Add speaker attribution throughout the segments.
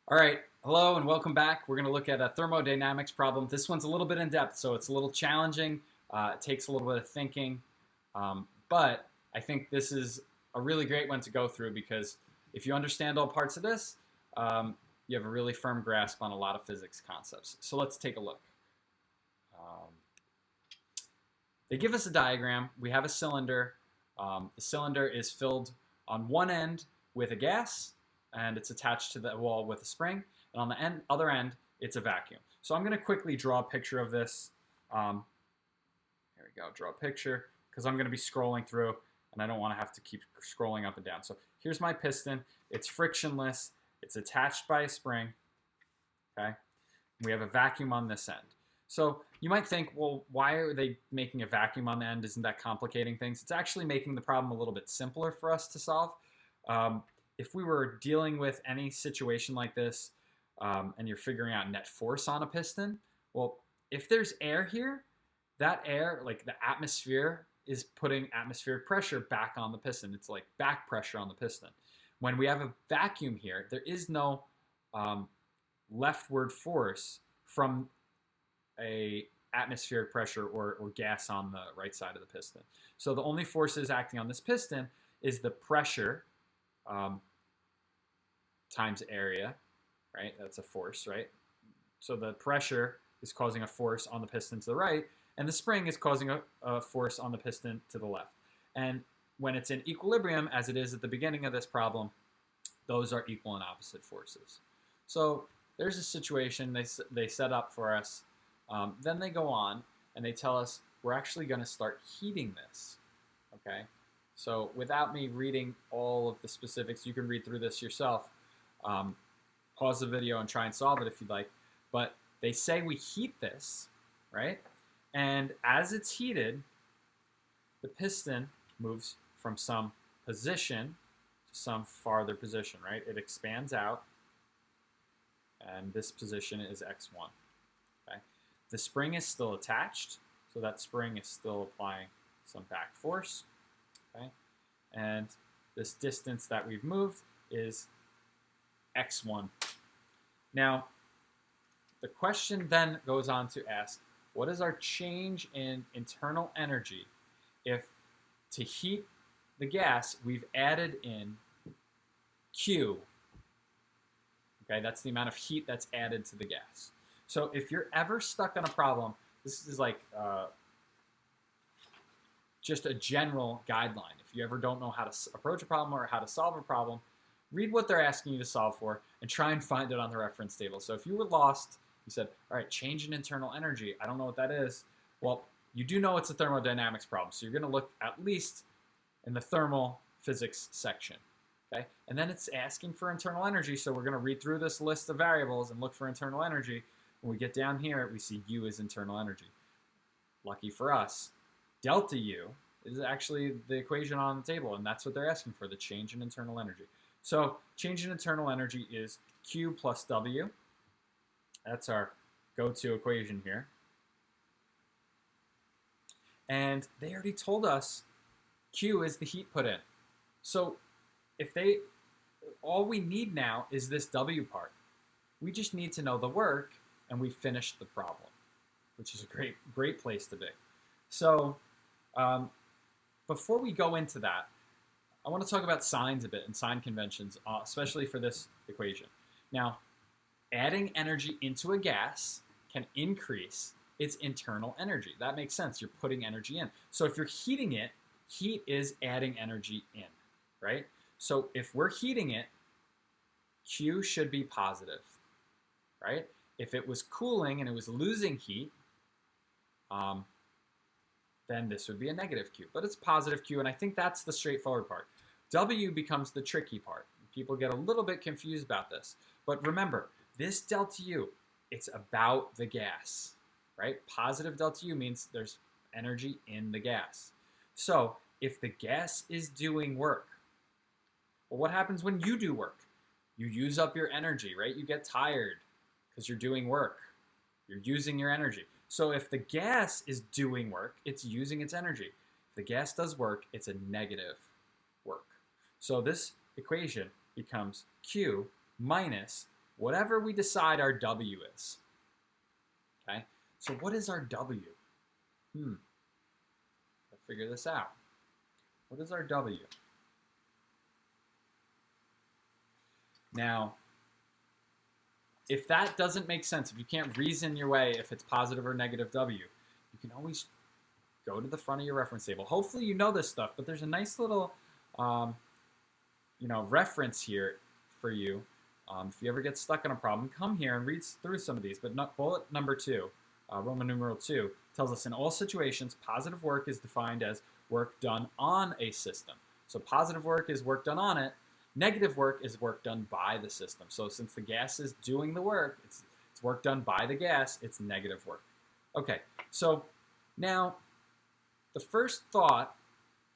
Speaker 1: All right, hello and welcome back. We're going to look at a thermodynamics problem. This one's a little bit in depth, so it's a little challenging. It takes a little bit of thinking, but I think this is a really great one to go through because if you understand all parts of this, you have a really firm grasp on a lot of physics concepts. So let's take a look. They give us a diagram. We have a cylinder. The cylinder is filled on one end with a gas, and it's attached to the wall with a spring. And on the other end, it's a vacuum. So I'm going to quickly draw a picture of this. Here we go, draw a picture, because I'm going to be scrolling through, and I don't want to have to keep scrolling up and down. So here's my piston. It's frictionless. It's attached by a spring. Okay, we have a vacuum on this end. So you might think, well, why are they making a vacuum on the end? Isn't that complicating things? It's actually making the problem a little bit simpler for us to solve. If we were dealing with any situation like this, and you're figuring out net force on a piston, well, if there's air here, that air, like the atmosphere, is putting atmospheric pressure back on the piston. It's like back pressure on the piston. When we have a vacuum here, there is no leftward force from a atmospheric pressure or gas on the right side of the piston. So the only forces acting on this piston is the pressure times area, right? That's a force, right? So the pressure is causing a force on the piston to the right, and the spring is causing a force on the piston to the left. And when it's in equilibrium, as it is at the beginning of this problem, those are equal and opposite forces. So there's a situation they set up for us. Then they go on and they tell us we're actually going to start heating this. Okay, so without me reading all of the specifics, you can read through this yourself. Pause the video and try and solve it if you'd like. But they say we heat this, right? And as it's heated, the piston moves from some position to some farther position, right? It expands out, and this position is x1. Okay? The spring is still attached, so that spring is still applying some back force. Okay? And this distance that we've moved is x1. Now, the question then goes on to ask, what is our change in internal energy if to heat the gas we've added in Q? Okay, that's the amount of heat that's added to the gas. So if you're ever stuck on a problem, this is like just a general guideline. If you ever don't know how to approach a problem or how to solve a problem, read what they're asking you to solve for and try and find it on the reference table. So if you were lost, you said, all right, change in internal energy. I don't know what that is. Well, you do know it's a thermodynamics problem. So you're going to look at least in the thermal physics section. Okay? And then it's asking for internal energy. So we're going to read through this list of variables and look for internal energy. When we get down here, we see U is internal energy. Lucky for us, delta U is actually the equation on the table, and that's what they're asking for, the change in internal energy. So change in internal energy is Q plus W. That's our go-to equation here. And they already told us Q is the heat put in. So if all we need now is this W part. We just need to know the work, and we finished the problem, which is a great place to be. So before we go into that, I want to talk about signs a bit and sign conventions, especially for this equation. Now, adding energy into a gas can increase its internal energy. That makes sense. You're putting energy in. So if you're heating it, heat is adding energy in, right? So if we're heating it, Q should be positive, right? If it was cooling and it was losing heat, then this would be a negative Q. But it's positive Q, and I think that's the straightforward part. W becomes the tricky part. People get a little bit confused about this. But remember, this delta U, it's about the gas, right? Positive delta U means there's energy in the gas. So if the gas is doing work, well, what happens when you do work? You use up your energy, right? You get tired because you're doing work. You're using your energy. So if the gas is doing work, it's using its energy. If the gas does work, it's a negative work. So this equation becomes Q minus whatever we decide our W is. Okay, so what is our W? Let's figure this out. What is our W? Now, if that doesn't make sense, if you can't reason your way if it's positive or negative W, you can always go to the front of your reference table. Hopefully you know this stuff, but there's a nice little reference here for you. If you ever get stuck on a problem, come here and read through some of these. But bullet number 2, Roman numeral 2, tells us in all situations, positive work is defined as work done on a system. So positive work is work done on it. Negative work is work done by the system. So since the gas is doing the work, it's work done by the gas, it's negative work. Okay, so now the first thought,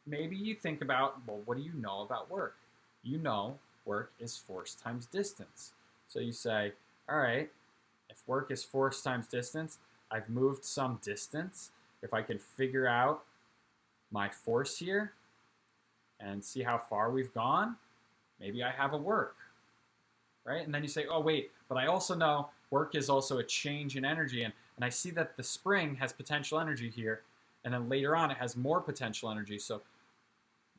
Speaker 1: maybe you think about, well, what do you know about work? You know work is force times distance. So you say, all right, if work is force times distance, I've moved some distance. If I can figure out my force here and see how far we've gone, maybe I have a work, right? And then you say, oh, wait, but I also know work is also a change in energy. And I see that the spring has potential energy here. And then later on, it has more potential energy. So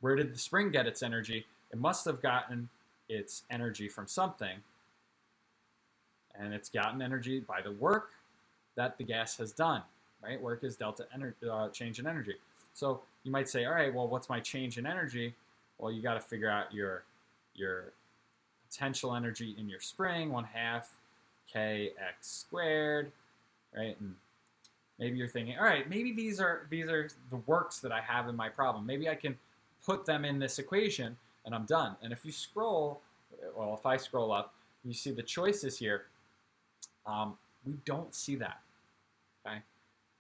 Speaker 1: where did the spring get its energy? It must have gotten its energy from something. And it's gotten energy by the work that the gas has done, right? Work is delta change in energy. So you might say, all right, well, what's my change in energy? Well, you got to figure out your potential energy in your spring, 1/2 kx squared, right? And maybe you're thinking, all right, maybe these are the works that I have in my problem. Maybe I can put them in this equation and I'm done. And if you scroll, well, if I scroll up, you see the choices here. We don't see that, okay?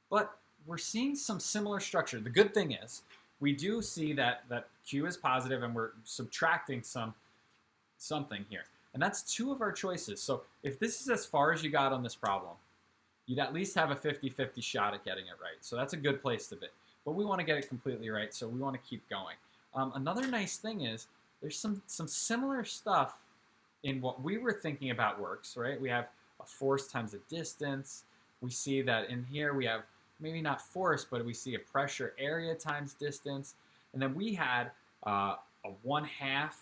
Speaker 1: But we're seeing some similar structure. The good thing is we do see that Q is positive and we're subtracting something here. And that's 2 of our choices. So if this is as far as you got on this problem, you'd at least have a 50-50 shot at getting it right. So that's a good place to be. But we want to get it completely right, so we want to keep going. Another nice thing is there's some similar stuff in what we were thinking about works, right? We have a force times a distance. We see that in here we have maybe not force, but we see a pressure area times distance. And then we had a 1/2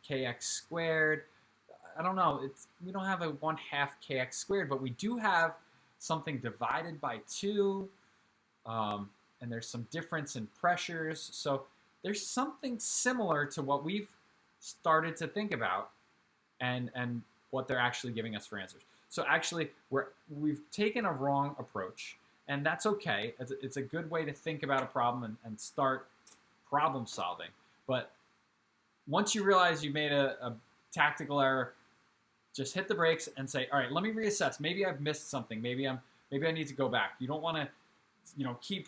Speaker 1: kx squared. I don't know, we don't have a 1/2 kx squared, but we do have something divided by 2, and there's some difference in pressures. So there's something similar to what we've started to think about and what they're actually giving us for answers. So actually, we've taken a wrong approach, and that's okay. It's a good way to think about a problem and start problem solving. But once you realize you made a tactical error, just hit the brakes and say, all right, let me reassess. Maybe I've missed something. Maybe I need to go back. You don't want to, keep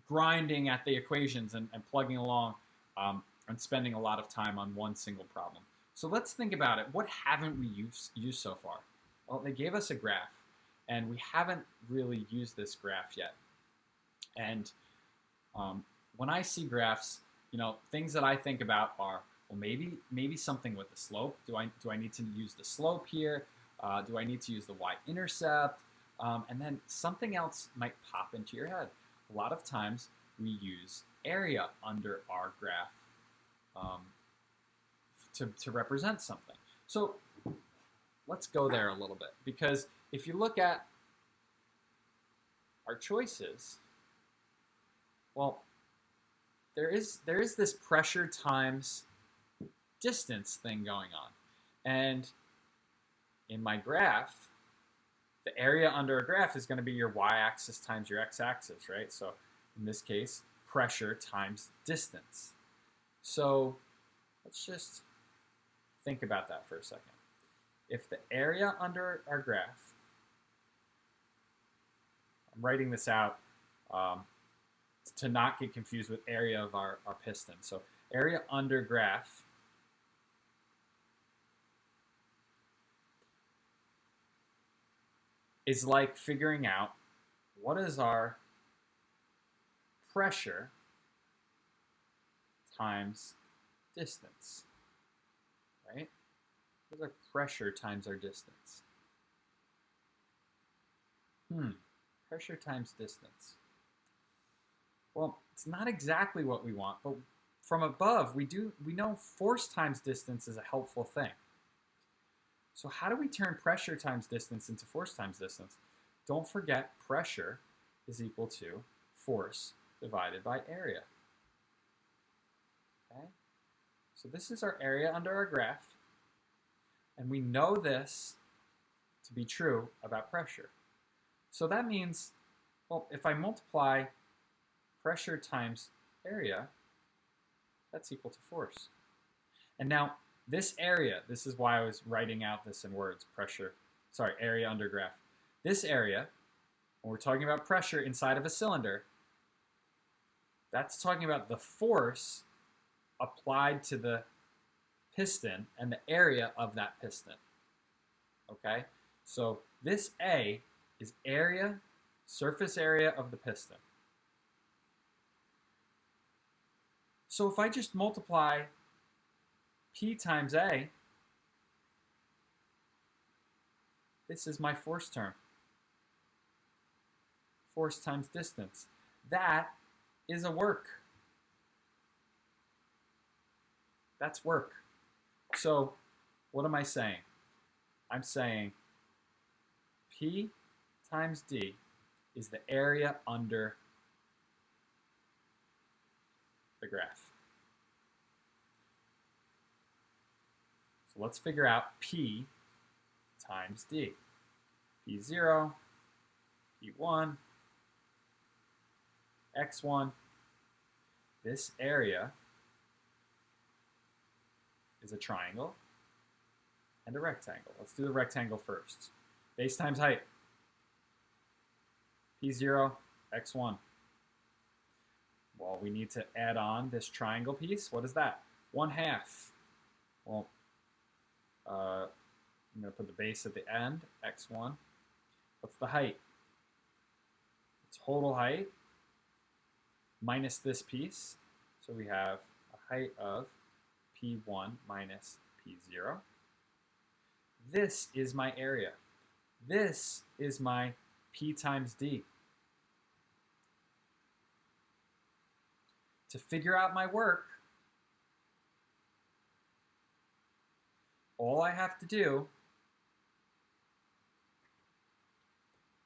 Speaker 1: grinding at the equations and plugging along and spending a lot of time on one single problem. So let's think about it. What haven't we used so far? Well, they gave us a graph, and we haven't really used this graph yet. And when I see graphs, things that I think about are, well, maybe something with the slope. Do I need to use the slope here? Do I need to use the y-intercept? And then something else might pop into your head. A lot of times we use area under our graph to represent something. So let's go there a little bit, because if you look at our choices, well, there is this pressure times distance thing going on. And in my graph, the area under a graph is going to be your y-axis times your x-axis, right? So in this case, pressure times distance. So let's just think about that for a second. If the area under our graph, I'm writing this out to not get confused with area of our piston. So area under graph is like figuring out what is our pressure times distance, right? What is our pressure times our distance? Pressure times distance. Well, it's not exactly what we want, but from above, we know force times distance is a helpful thing. So how do we turn pressure times distance into force times distance? Don't forget pressure is equal to force divided by area. Okay? So this is our area under our graph, and we know this to be true about pressure. So that means, well, if I multiply pressure times area, that's equal to force. And now this area, this is why I was writing out this in words, area under graph. This area, when we're talking about pressure inside of a cylinder, that's talking about the force applied to the piston and the area of that piston. Okay? So this A is area, surface area of the piston. So if I just multiply P times A, this is my force term. Force times distance. That is a work. That's work. So what am I saying? I'm saying P times D is the area under the graph. So let's figure out P times D. P0, P1, X1. This area is a triangle and a rectangle. Let's do the rectangle first. Base times height. P0, X1. Well, we need to add on this triangle piece. What is that? 1/2. Well, I'm going to put the base at the end, X1. What's the height? The total height minus this piece. So we have a height of P1 minus P0. This is my area. This is my P times D. To figure out my work, all I have to do,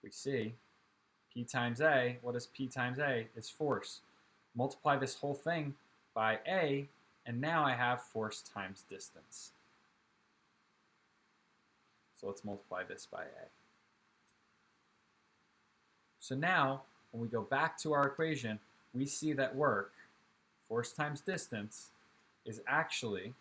Speaker 1: we see P times A. What is P times A? Is force. Multiply this whole thing by A, and now I have force times distance. So let's multiply this by A. So now, when we go back to our equation, we see that work, force times distance, is actually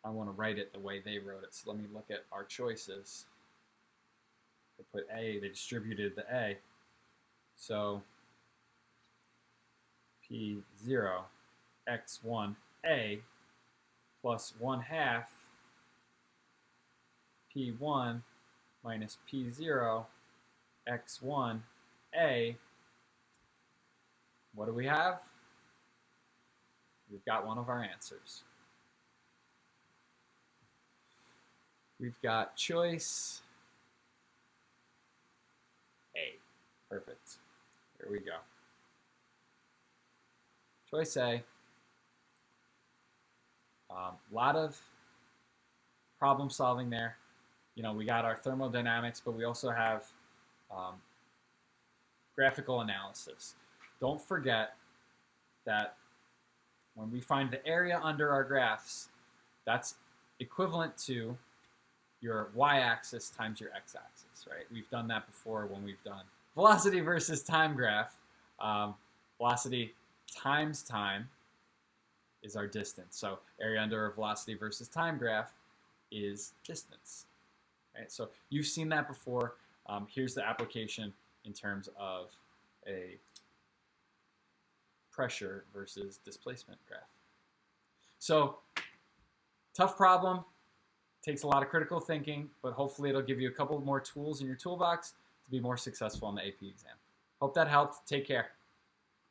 Speaker 1: I want to write it the way they wrote it. So let me look at our choices. They put A, they distributed the A. So P0 X1A plus 1/2 P1 minus P0 X1A. What do we have? We've got one of our answers. We've got choice A. Perfect. Here we go. Choice A. A lot of problem solving there. You know, we got our thermodynamics, but we also have graphical analysis. Don't forget that when we find the area under our graphs, that's equivalent to your y-axis times your x-axis, right? We've done that before when we've done velocity versus time graph. Velocity times time is our distance. So area under a velocity versus time graph is distance. Right? So you've seen that before. Here's the application in terms of a pressure versus displacement graph. So tough problem. Takes a lot of critical thinking, but hopefully it'll give you a couple more tools in your toolbox to be more successful in the AP exam. Hope that helped. Take care.